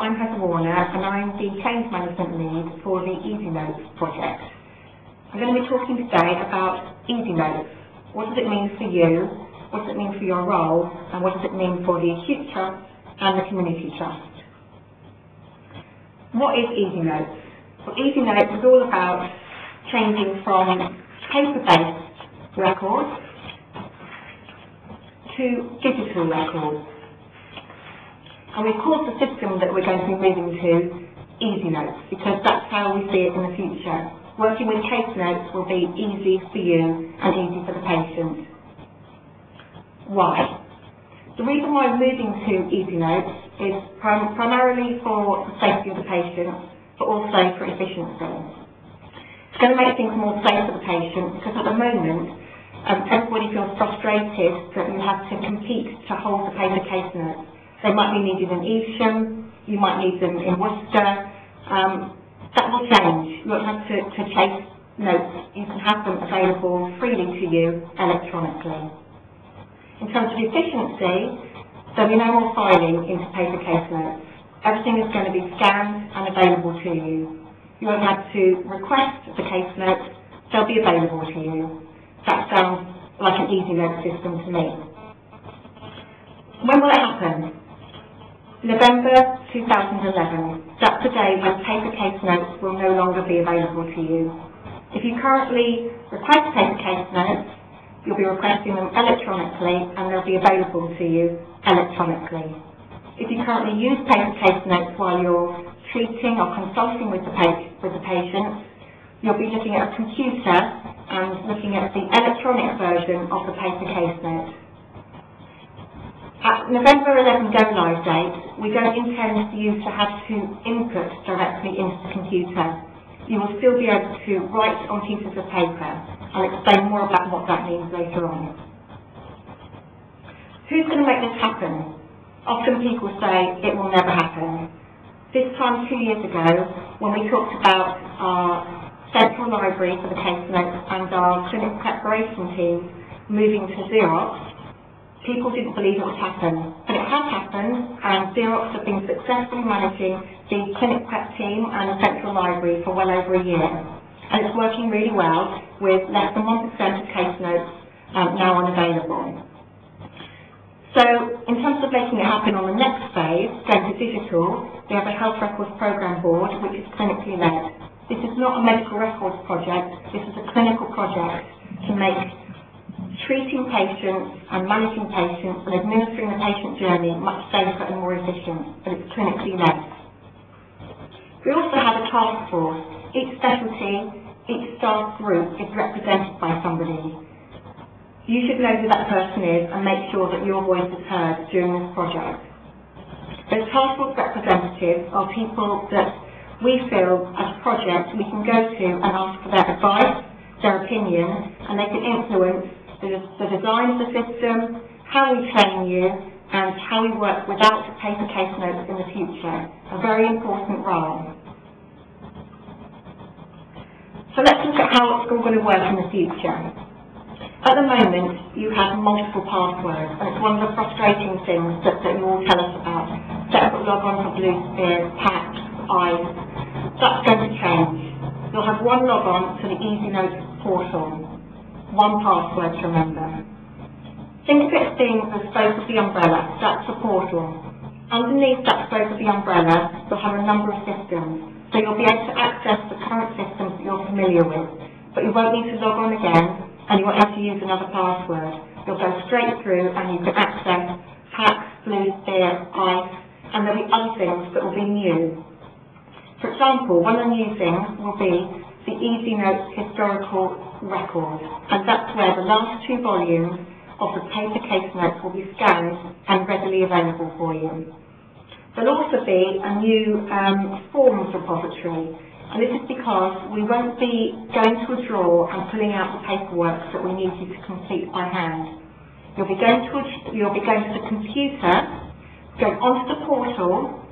I'm Heather Warner and I'm the Change Management Lead for the eznotes project. I'm going to be talking today about eznotes. What does it mean for you? What does it mean for your role? And what does it mean for the Acute Trust and the Community Trust? What is eznotes? Well, eznotes is all about changing from paper-based records to digital records. And we've called the system that we're going to be moving to eznotes because that's how we see it in the future. Working with case notes will be easy for you and easy for the patient. Why? The reason why we're moving to eznotes is primarily for the safety of the patient, but also for efficiency. It's going to make things more safe for the patient because at the moment everybody feels frustrated that you have to compete to hold the paper case notes. They might be needed in Evesham, you might need them in Worcester. That will change. You won't have to chase notes. You can have them available freely to you electronically. In terms of efficiency, there'll be no more filing into paper case notes. Everything is going to be scanned and available to you. You won't have to request the case notes. They'll be available to you. That sounds like an eznote system to me. When will it happen? November 2011. That's the day when paper case notes will no longer be available to you. If you currently request paper case notes, you'll be requesting them electronically and they'll be available to you electronically. If you currently use paper case notes while you're treating or consulting with the patient, you'll be looking at a computer and looking at the electronic version of the paper case note. At November 11 go live date, we don't intend for you to have to input directly into the computer. You will still be able to write on pieces of paper. I'll explain more about what that means later on. Who's going to make this happen? Often people say it will never happen. This time 2 years ago, when we talked about our central library for the case notes and our clinic preparation teams moving to Xerox, people didn't believe it would happen, but it has happened, and Xerox have been successfully managing the clinic prep team and the central library for well over a year. And it's working really well, with less than 1% of case notes now unavailable. So, in terms of making it happen on the next phase, going to digital, we have a Health Records Programme Board, which is clinically led. This is not a medical records project, this is a clinical project to make treating patients and managing patients and administering the patient journey much safer and more efficient, but it's clinically led. We also have a task force. Each specialty, each staff group is represented by somebody. You should know who that person is and make sure that your voice is heard during this project. Those task force representatives are people that we feel as a project we can go to and ask for their advice, their opinion, and they can influence the design of the system, how we train you, and how we work without paper case notes in the future. A very important role. So let's look at how it's all going to work in the future. At the moment, you have multiple passwords, and it's one of the frustrating things that you all tell us about. Separate logons for Bluesphere, PACS, ICE. That's going to change. You'll have one logon to the eznotes portal. One password to remember. Think of it as being the spoke of the umbrella, that's the portal. Underneath that spoke of the umbrella, you'll have a number of systems. So you'll be able to access the current systems that you're familiar with, but you won't need to log on again, and you won't have to use another password. You'll go straight through and you can access PACS, Bluesphere, ICE, and there'll be other things that will be new. For example, one of the new things will be the eznotes historical record, and that's where the last 2 volumes of the paper case notes will be scanned and readily available for you. There'll also be a new forms repository, and this is because we won't be going to a drawer and pulling out the paperwork that we need you to complete by hand. You'll be going to the computer, going onto the portal,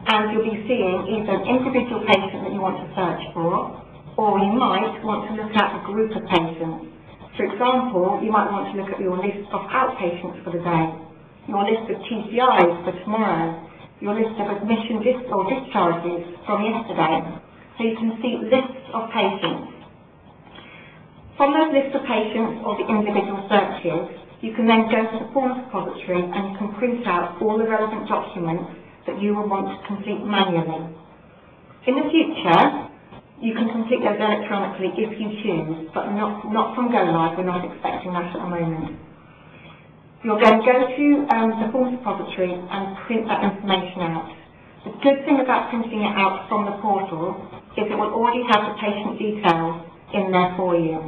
and you'll be seeing either an individual patient that you want to search for, or you might want to look at a group of patients. For example, you might want to look at your list of outpatients for the day, your list of TCIs for tomorrow, your list of admission or discharges from yesterday. So you can see lists of patients. From those lists of patients or the individual searches, you can then go to the forms repository and you can print out all the relevant documents that you will want to complete manually. In the future, you can complete those electronically if you choose, but not from Go Live. We're not expecting that at the moment. You'll then go to the forms repository and print that information out. The good thing about printing it out from the portal is it will already have the patient details in there for you.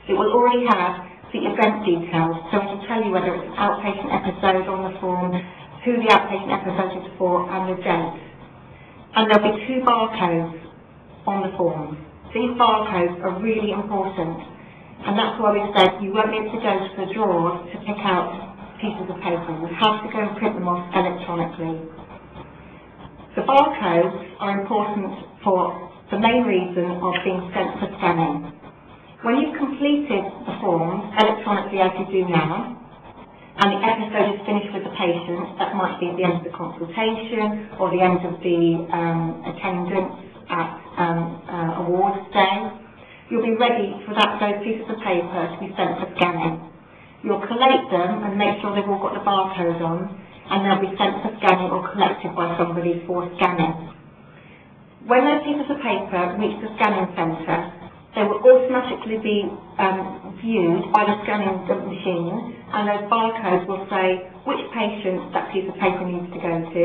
It will already have the event details, so it will tell you whether it's an outpatient episode on the form, who the outpatient episode is for, and the date. And there'll be 2 barcodes on the form. These barcodes are really important, and that's why we said you won't be able to go to the drawers to pick out pieces of paper. You have to go and print them off electronically. The barcodes are important for the main reason of being sent for scanning. When you've completed the forms electronically as you do now, and the episode is finished with the patient, that might be at the end of the consultation or the end of the attendance at awards day, you'll be ready for those pieces of paper to be sent for scanning. You'll collate them and make sure they've all got the barcode on, and they'll be sent for scanning or collected by somebody for scanning. When those pieces of paper reach the scanning centre, they will automatically be viewed by the scanning machine, and those barcodes will say which patient that piece of paper needs to go to,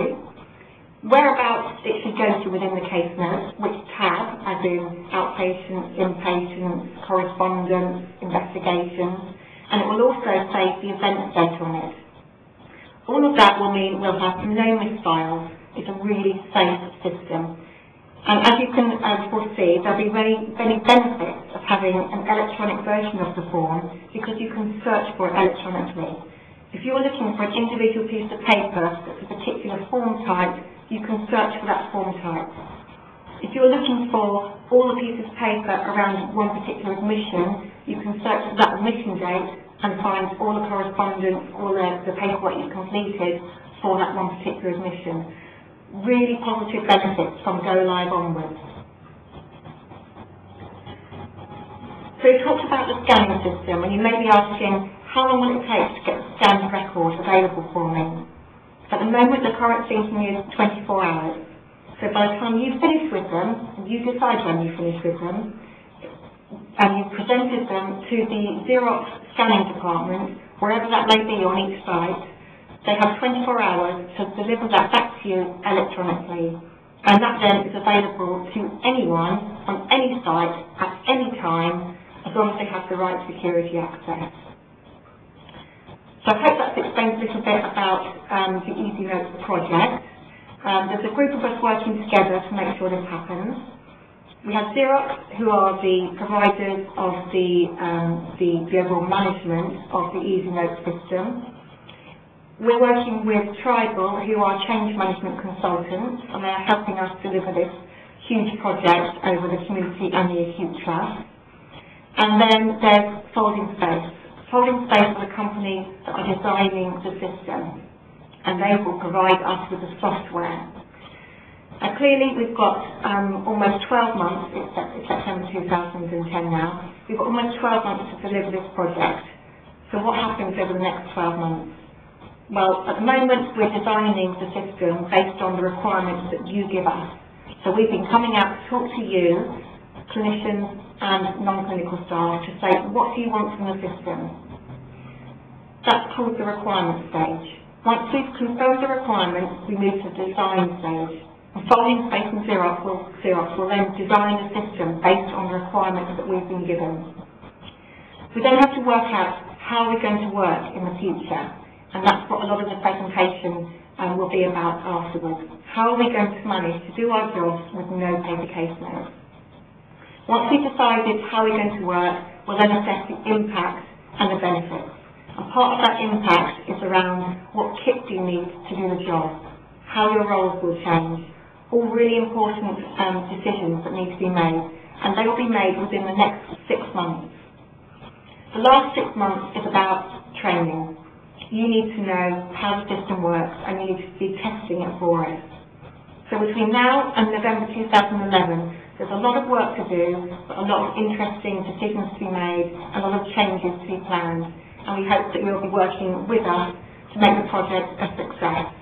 whereabouts it should go to within the case notes, which tab, as in outpatients, inpatients, correspondence, investigations, and it will also say the event date on it. All of that will mean we'll have no misfiles. It's a really safe system. And as you can foresee, there'll be many benefits of having an electronic version of the form because you can search for it electronically. If you're looking for an individual piece of paper that's a particular form type, you can search for that form type. If you're looking for all the pieces of paper around one particular admission, you can search for that admission date and find all the correspondence, all the paperwork you've completed for that one particular admission. Really positive benefits from Go Live onwards. So we talked about the scanning system, and you may be asking, how long will it take to get the scanned record available for me? At the moment, the current thinking is 24 hours. So by the time you finish with them, and you decide when you finish with them, and you've presented them to the Xerox scanning department, wherever that may be on each site, they have 24 hours to deliver that back to you electronically, and that then is available to anyone on any site at any time, as long as they have the right security access. So I hope that's explained a little bit about the eznotes project. There's a group of us working together to make sure this happens. We have Xerox, who are the providers of the overall management of the eznotes system. We're working with Tribal, who are change management consultants, and they are helping us deliver this huge project over the community and the acute trust. And then there's Folding Space. Folding Space are the company that are designing the system, and they will provide us with the software. Clearly, we've got almost 12 months, it's September 2010 now, we've got almost 12 months to deliver this project. So what happens over the next 12 months? Well, at the moment, we're designing the system based on the requirements that you give us. So we've been coming out to talk to you, clinicians and non-clinical staff, to say, what do you want from the system? That's called the requirement stage. Once we've confirmed the requirements, we move to the design stage. And Folding Space and Xerox will then design the system based on the requirements that we've been given. We then have to work out how we're going to work in the future. And that's what a lot of the presentation will be about afterwards. How are we going to manage to do our jobs with no paper case notes? Once we've decided how we're going to work, we'll then assess the impact and the benefits. And part of that impact is around what kit do you need to do the job, how your roles will change, all really important decisions that need to be made, and they will be made within the next 6 months. The last 6 months is about training. you need to know how the system works and you need to be testing it for us. So between now and November 2011, there's a lot of work to do, but a lot of interesting decisions to be made, and a lot of changes to be planned. And we hope that you'll be working with us to make the project a success.